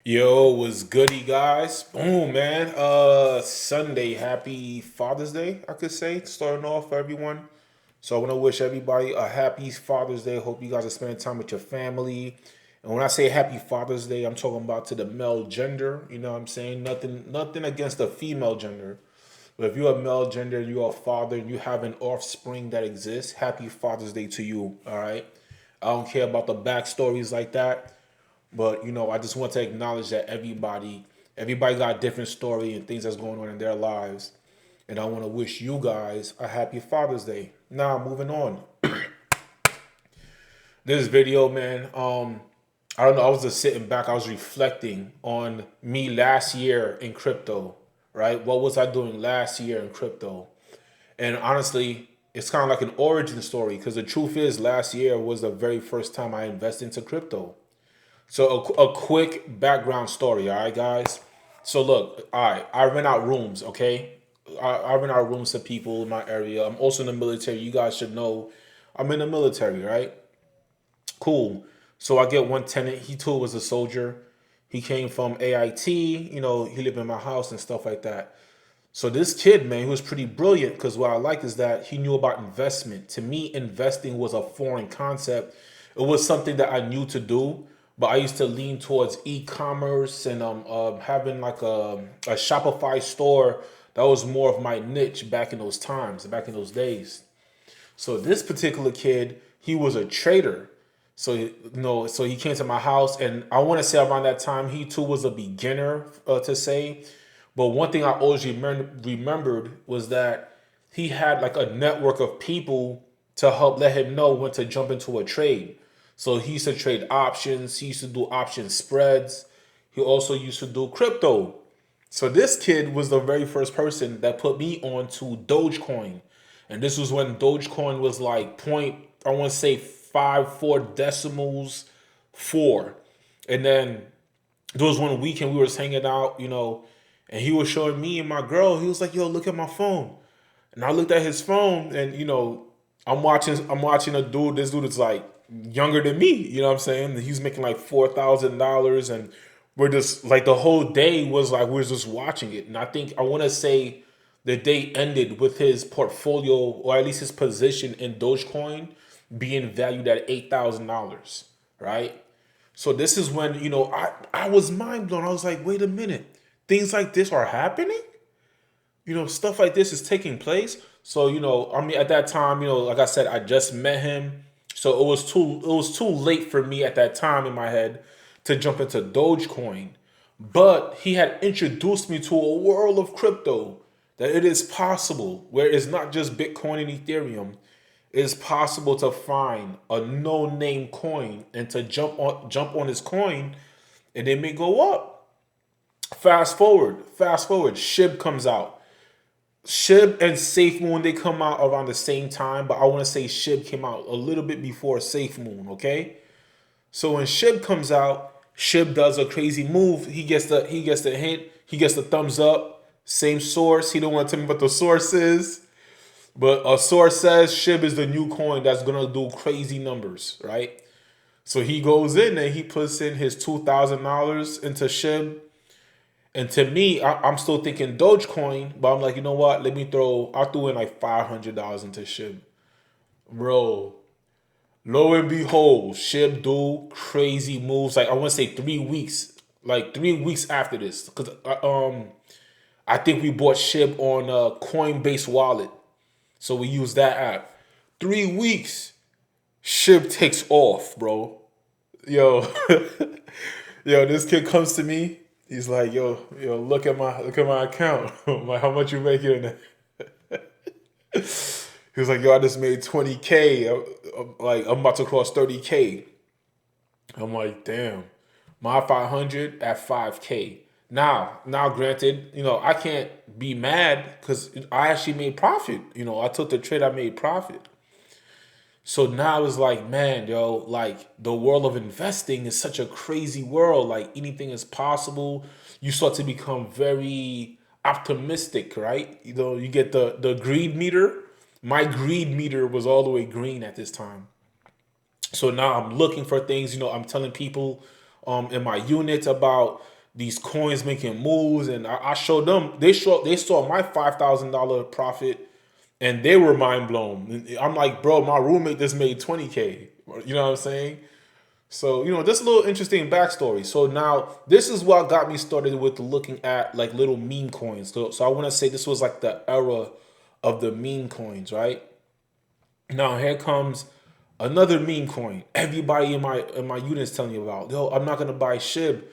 Yo, what's goody, guys? Boom, man. Sunday, happy Father's Day, I could say, starting off for everyone. So I want to wish everybody a happy Father's Day. Hope you guys are spending time with your family. And when I say happy Father's Day, I'm talking about to the male gender. You know what I'm saying? Nothing against the female gender. But if you're a male gender, you're a father, and you have an offspring that exists, happy Father's Day to you. All right. I don't care about the backstories like that. But I just want to acknowledge that everybody got a different story and things that's going on in their lives. And I want to wish you guys a happy Father's Day. Now, moving on. This video, man, I don't know, I was just sitting back, I was reflecting on me last year in crypto, right? What was I doing last year in crypto? And honestly, it's kind of like an origin story because the truth is last year was the very first time I invested into crypto. So a quick background story, all right, guys. So look, all right, I rent out rooms, okay. I rent out rooms to people in my area. I'm also in the military. You guys should know I'm in the military, right? Cool. So I get one tenant. He too was a soldier. He came from AIT. He lived in my house and stuff like that. So this kid, man, he was pretty brilliant because what I like is that he knew about investment. To me, investing was a foreign concept. It was something that I knew to do, but I used to lean towards e-commerce and having like a Shopify store. That was more of my niche back in those times, back in those days. So this particular kid, he was a trader. So he came to my house, and I want to say around that time, he too was a beginner to say. But one thing I always remembered was that he had like a network of people to help let him know when to jump into a trade. So he used to trade options. He used to do option spreads. He also used to do crypto. So this kid was the very first person that put me on to Dogecoin. And this was when Dogecoin was like I want to say 5.4 decimals 4. And then there was one weekend we was hanging out, and he was showing me and my girl. He was like, "Yo, look at my phone." And I looked at his phone, and I'm watching a dude. This dude is like younger than me. You know what I'm saying? And he's making like $4,000, and we're just like the whole day was like we're just watching it. And I want to say the day ended with his portfolio, or at least his position in Dogecoin, being valued at $8,000. Right? So this is when I was mind blown. I was like, wait a minute, things like this are happening. Stuff like this is taking place. So I mean, at that time, like I said, I just met him, so it was too late for me at that time in my head to jump into Dogecoin. But he had introduced me to a world of crypto, that it is possible, where it's not just Bitcoin and Ethereum. It is possible to find a no-name coin and to jump on his coin, and it may go up. Fast forward. SHIB comes out. SHIB and Safemoon, they come out around the same time, but I want to say SHIB came out a little bit before Safemoon. Okay, so when SHIB comes out, SHIB does a crazy move. He gets the hint. He gets the thumbs up. Same source. He don't want to tell me what the source is, but a source says SHIB is the new coin that's gonna do crazy numbers, right? So he goes in and he puts in his $2,000 into SHIB. And to me, I'm still thinking Dogecoin, but I'm like, you know what? I threw in like $500 into SHIB. Bro, lo and behold, SHIB do crazy moves. Like I want to say 3 weeks, like 3 weeks after this, because I think we bought SHIB on a Coinbase wallet, so we use that app. 3 weeks, SHIB takes off, bro. Yo, yo, this kid comes to me. He's like, yo, look at my account. I'm like, how much you making in there? He was like, yo, I just made 20K. Like, I'm about to cross 30K. I'm like, damn. My 500 at 5K. Now, granted, I can't be mad because I actually made profit. I took the trade, I made profit. So now it's like, man, yo, like the world of investing is such a crazy world. Like anything is possible. You start to become very optimistic, right? You get the greed meter. My greed meter was all the way green at this time. So now I'm looking for things. I'm telling people in my unit about these coins making moves, and I showed them. They saw my $5,000 profit, and they were mind blown. I'm like, bro, my roommate just made 20K. You know what I'm saying? So, just a little interesting backstory. So now this is what got me started with looking at like little meme coins. So I want to say this was like the era of the meme coins, right? Now here comes another meme coin. Everybody in my unit is telling you about. Yo, I'm not gonna buy SHIB.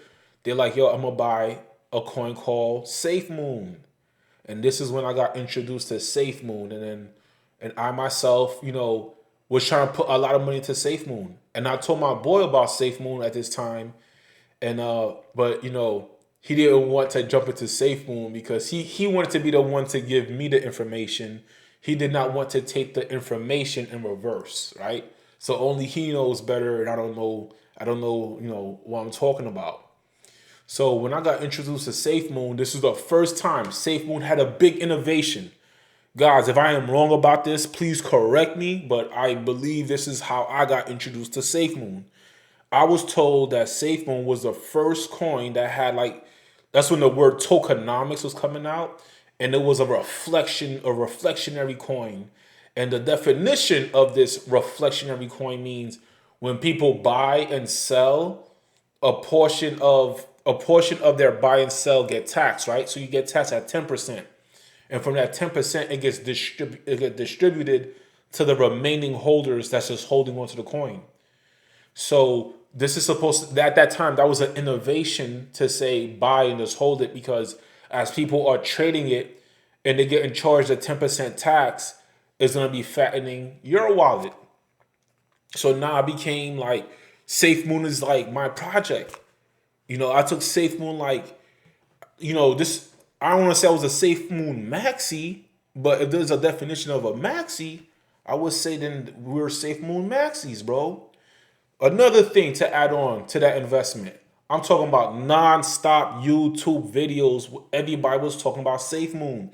They're like, yo, I'm gonna buy a coin called Safemoon. And this is when I got introduced to Safemoon, and I myself, was trying to put a lot of money into Safemoon. And I told my boy about Safemoon at this time, and but he didn't want to jump into Safemoon because he wanted to be the one to give me the information. He did not want to take the information in reverse, right? So only he knows better, and I don't know, what I'm talking about. So when I got introduced to Safemoon, this was the first time Safemoon had a big innovation. Guys, if I am wrong about this, please correct me, but I believe this is how I got introduced to Safemoon. I was told that Safemoon was the first coin that had that's when the word tokenomics was coming out, and it was a reflectionary coin. And the definition of this reflectionary coin means when people buy and sell, a portion of their buy and sell get taxed, right? So you get taxed at 10%. And from that 10%, it gets distributed to the remaining holders that's just holding onto the coin. So this is supposed to, at that time, that was an innovation to say buy and just hold it, because as people are trading it and they get charged a 10% tax, it's going to be fattening your wallet. So now I became like, Safemoon is like my project. I took Safemoon this, I don't want to say I was a Safemoon Maxi, but if there's a definition of a Maxi, I would say then we're Safemoon Maxis, bro. Another thing to add on to that investment, I'm talking about non-stop YouTube videos. Everybody was talking about Safemoon.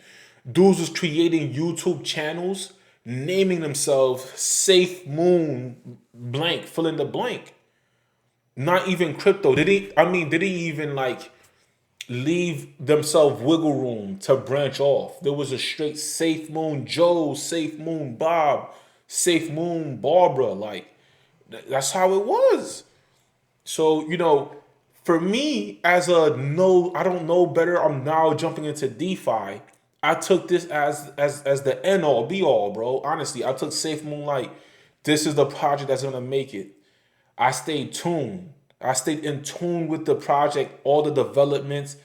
Dudes was creating YouTube channels, naming themselves Safemoon blank, fill in the blank. Not even crypto. Did he even leave themselves wiggle room to branch off? There was a straight Safemoon Joe, Safemoon Bob, Safemoon Barbara. That's how it was. So, for me, as I don't know better, I'm now jumping into DeFi. I took this as the end all be all, bro. Honestly, I took Safemoon like this is the project that's gonna make it. I stayed tuned. I stayed in tune with the project, all the developments,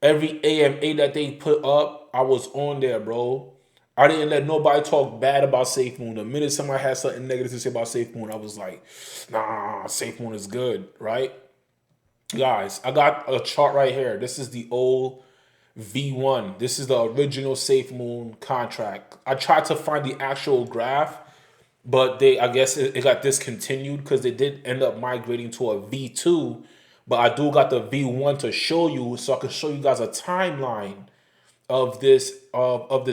every AMA that they put up, I was on there, bro. I didn't let nobody talk bad about Safemoon. The minute somebody had something negative to say about Safemoon, I was like, nah, Safemoon is good, right? Guys, I got a chart right here. This is the old V1. This is the original Safemoon contract. I tried to find the actual graph, but I guess it got discontinued because they did end up migrating to a V2. But I do got the V1 to show you, so I can show you guys a timeline of this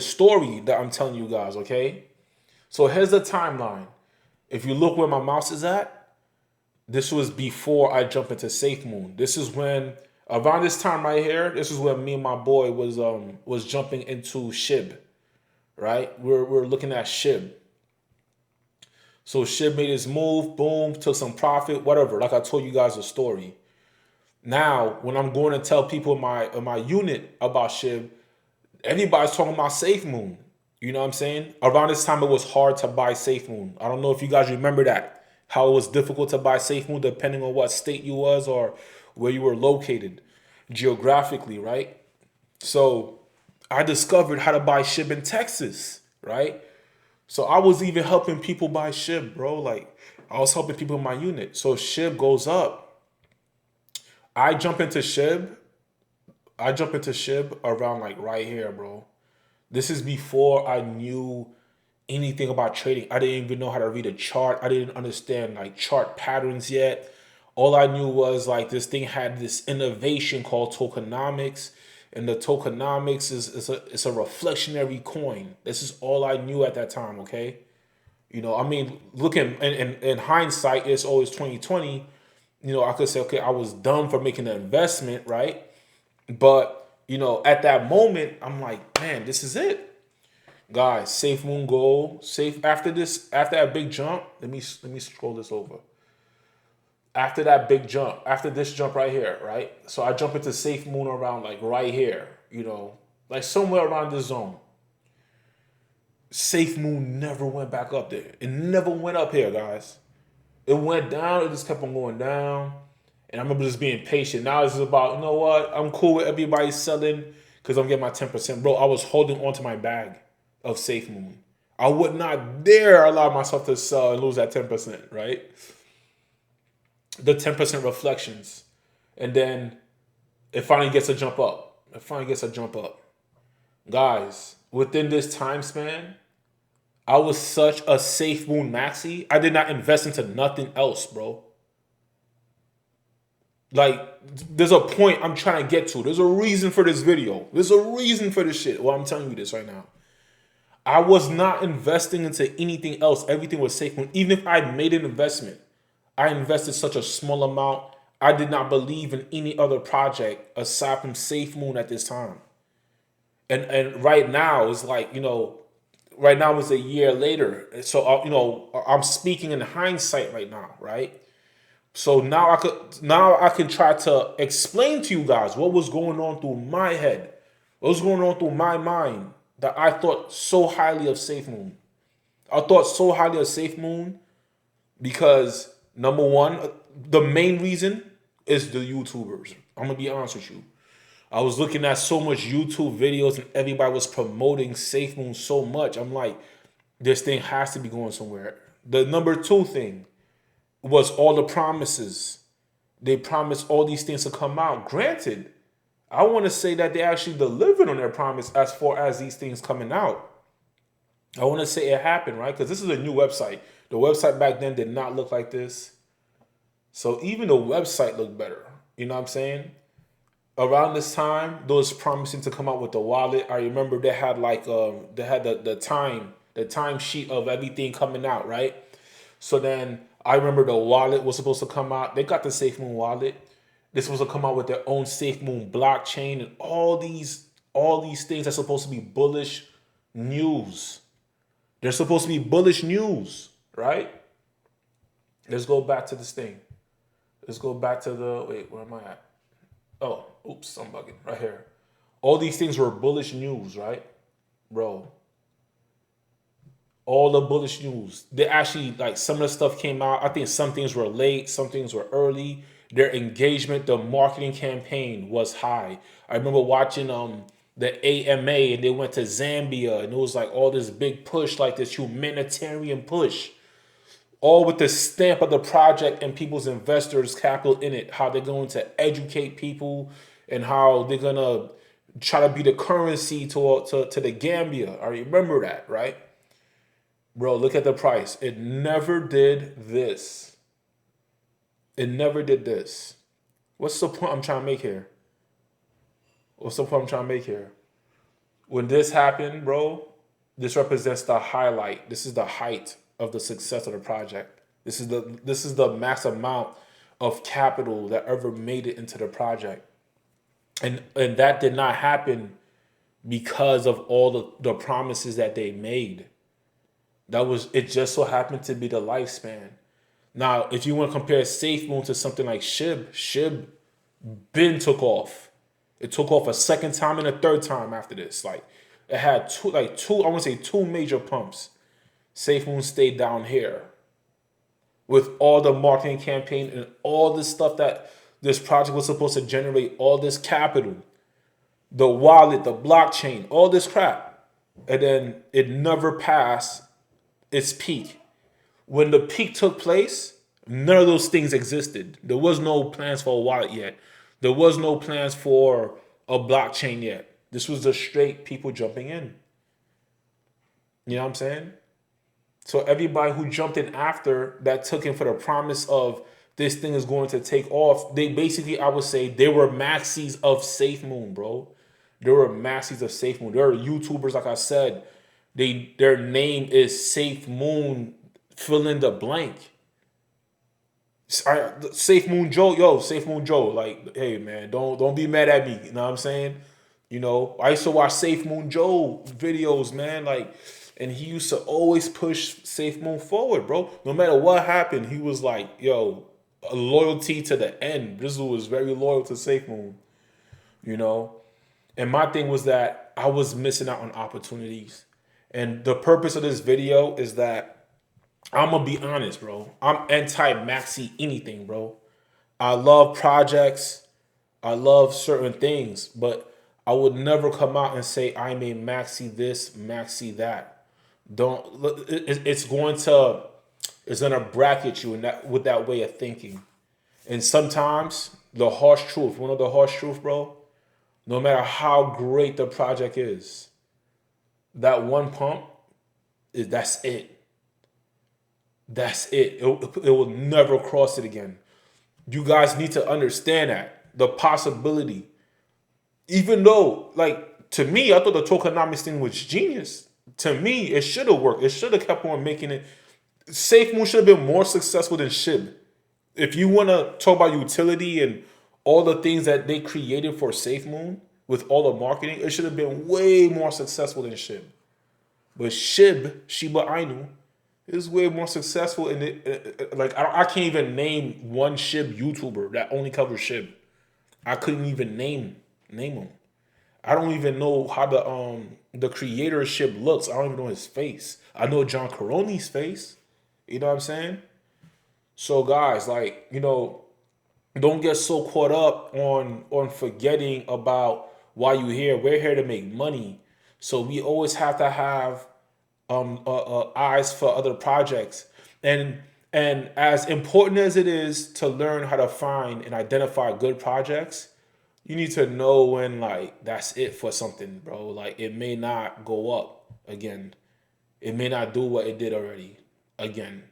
story that I'm telling you guys, okay? So here's the timeline. If you look where my mouse is at, this was before I jumped into Safemoon. This is when, around this time right here, this is when me and my boy was jumping into SHIB, right? We're looking at SHIB. So SHIB made his move, boom, took some profit, whatever. Like I told you guys a story. Now, when I'm going to tell people in my unit about SHIB, everybody's talking about Safemoon. You know what I'm saying? Around this time, it was hard to buy Safemoon. I don't know if you guys remember that. How it was difficult to buy Safemoon depending on what state you was or where you were located geographically, right? So I discovered how to buy SHIB in Texas, right? So I was even helping people buy SHIB, bro. I was helping people in my unit. So SHIB goes up. I jump into SHIB around right here, bro. This is before I knew anything about trading. I didn't even know how to read a chart. I didn't understand chart patterns yet. All I knew was this thing had this innovation called tokenomics, and the tokenomics is a reflectionary coin. This is all I knew at that time. Okay, looking in hindsight, it's always 2020. I could say, okay, I was dumb for making an investment, right? But you know, at that moment, I'm like, man, this is it. Guys, Safemoon goal. Safe after this, after that big jump. Let me scroll this over. After that big jump, after this jump right here, right? So I jump into Safemoon around like right here, you know, like somewhere around this zone. Safemoon never went back up there. It never went up here, guys. It went down. It just kept on going down. And I remember just being patient. Now it's about, you know what? I'm cool with everybody selling because I'm getting my 10%. Bro, I was holding onto my bag of Safemoon. I would not dare allow myself to sell and lose that 10%, right? The 10% reflections. And then it finally gets a jump up. It finally gets a jump up. Guys, within this time span, I was such a Safemoon Maxi. I did not invest into nothing else, bro. Like, there's a point I'm trying to get to. There's a reason for this video. There's a reason for this shit. Well, I'm telling you this right now. I was not investing into anything else. Everything was Safemoon. Even if I made an investment, I invested such a small amount. I did not believe in any other project aside from Safemoon at this time. And right now it's like, you know, right now is a year later. So you know, I'm speaking in hindsight right now, right? So now I can try to explain to you guys what was going on through my head, what was going on through my mind that I thought so highly of Safemoon. I thought so highly of Safemoon because number one, the main reason is the YouTubers. I'm gonna be honest with you. I was looking at so much YouTube videos and everybody was promoting Safemoon so much. I'm like, this thing has to be going somewhere. The number two thing was all the promises. They promised all these things to come out. Granted, I want to say that they actually delivered on their promise as far as these things coming out. I want to say it happened, right? Because this is a new website. The website back then did not look like this. So even the website looked better. You know what I'm saying? Around this time, they was promising to come out with the wallet. I remember they had like they had the time sheet of everything coming out, right? So then I remember the wallet was supposed to come out. They got the Safemoon wallet. They're supposed to come out with their own Safemoon blockchain and all these things are supposed to be bullish news. They're supposed to be bullish news, right? Let's go back to this thing. Let's go back to the wait, where am I at? Oh, oops, I'm bugging right here. All these things were bullish news, right? Bro, all the bullish news. They actually, like, some of the stuff came out. I think some things were late, some things were early. Their engagement, the marketing campaign was high. I remember watching the AMA and they went to Zambia and it was like all this big push, like this humanitarian push, all with the stamp of the project and people's investors' capital in it, how they're going to educate people and how they're going to try to be the currency to the Gambia. I remember that, right? Bro, look at the price. It never did this. It never did this. What's the point I'm trying to make here? What's the point I'm trying to make here? When this happened, bro, this represents the highlight. This is the height of the success of the project. This is the max amount of capital that ever made it into the project. And that did not happen because of all the promises that they made. It just so happened to be the lifespan. Now, if you want to compare Safemoon to something like Shib been took off. It took off a second time and a third time after this. Like, it had two, I want to say two major pumps. Safemoon stayed down here with all the marketing campaign and all this stuff that this project was supposed to generate, all this capital, the wallet, the blockchain, all this crap. And then it never passed its peak. When the peak took place, none of those things existed. There was no plans for a wallet yet. There was no plans for a blockchain yet. This was just straight people jumping in. You know what I'm saying? So everybody who jumped in after that took in for the promise of this thing is going to take off, they basically, I would say, they were maxis of Safemoon, bro. They were maxis of Safemoon. There are YouTubers, like I said, their name is Safemoon, fill in the blank. Safemoon Joe, yo, Safemoon Joe, like, hey man, don't be mad at me. You know what I'm saying? You know, I used to watch Safemoon Joe videos, man, like, and he used to always push Safemoon forward, bro. No matter what happened, he was like, yo, a loyalty to the end. This was very loyal to Safemoon, you know. And my thing was that I was missing out on opportunities. And the purpose of this video is that I'm gonna be honest, bro. I'm anti maxi anything, bro. I love projects. I love certain things, but I would never come out and say I'm a maxi this, maxi that. Don't. It's gonna bracket you in that with that way of thinking. And sometimes the harsh truth. You know the harsh truth, bro. No matter how great the project is, that one pump that's it. That's it. It will never cross it again. You guys need to understand that the possibility. Even though, like, to me, I thought the tokenomics thing was genius. To me, it should have worked. It should have kept on making it. Safemoon should have been more successful than SHIB. If you want to talk about utility and all the things that they created for Safemoon with all the marketing, it should have been way more successful than SHIB. But SHIB, Shiba Inu, is way more successful. And like, I can't even name one SHIB YouTuber that only covers SHIB. I couldn't even name them. I don't even know how the creator of SHIB looks. I don't even know his face. I know John Caroni's face. You know what I'm saying? So guys, like, you know, don't get so caught up on forgetting about why you're here. We're here to make money. So we always have to have eyes for other projects. And as important as it is to learn how to find and identify good projects, you need to know when, like, that's it for something, bro. Like, it may not go up again. It may not do what it did already again.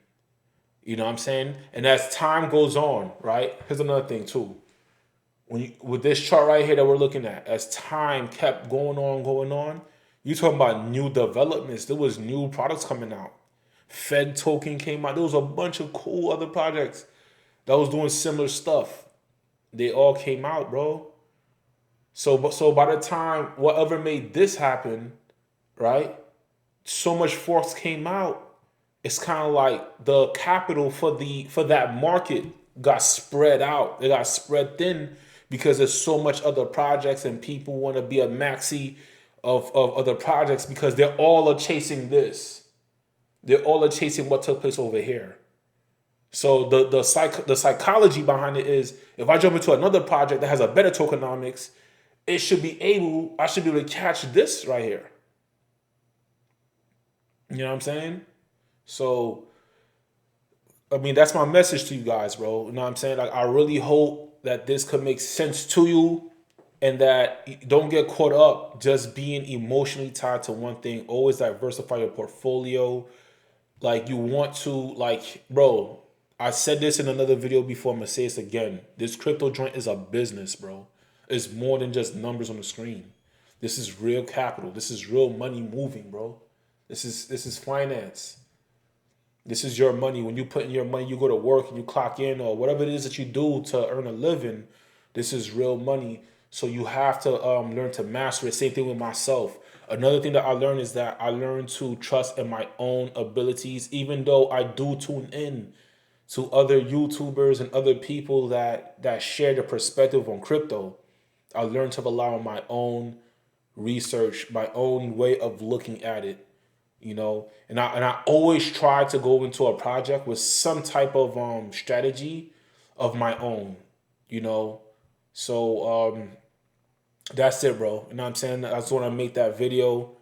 You know what I'm saying? And as time goes on, right? Here's another thing too. With this chart right here that we're looking at, as time kept going on, you talking about new developments. There was new products coming out. Fed token came out. There was a bunch of cool other projects that was doing similar stuff. They all came out, bro. So by the time whatever made this happen, right? So much force came out. It's kind of like the capital for that market got spread out. It got spread thin because there's so much other projects and people want to be a maxi of other projects because they're all are chasing this. They're all are chasing what took place over here. So the psychology behind it is, if I jump into another project that has a better tokenomics, I should be able to catch this right here. You know what I'm saying? So, I mean, that's my message to you guys, bro. You know what I'm saying? Like, I really hope that this could make sense to you and that you don't get caught up just being emotionally tied to one thing. Always diversify your portfolio. Like, you want to, like, bro, I said this in another video before. I'm going to say this again. This crypto joint is a business, bro. It's more than just numbers on the screen. This is real capital. This is real money moving, bro. This is finance. This is your money. When you put in your money, you go to work and you clock in or whatever it is that you do to earn a living. This is real money. So you have to learn to master it. Same thing with myself. Another thing that I learned is that I learned to trust in my own abilities, even though I do tune in to other YouTubers and other people that share their perspective on crypto. I learned to rely on my own research, my own way of looking at it. You know, and I always try to go into a project with some type of strategy of my own, you know. So that's it, bro. You know what I'm saying? I just want to make that video.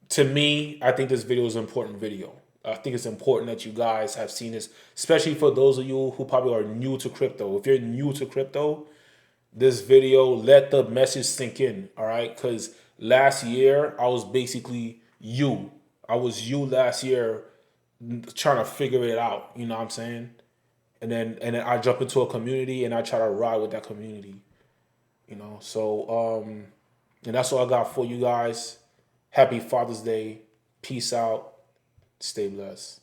To me, I think this video is an important video. I think it's important that you guys have seen this, especially for those of you who probably are new to crypto. If you're new to crypto, this video, let the message sink in, all right? Because last year, I was basically you. I was you last year trying to figure it out, you know what I'm saying? And then I jump into a community and I try to ride with that community, you know? So, and that's all I got for you guys. Happy Father's Day. Peace out. Stay blessed.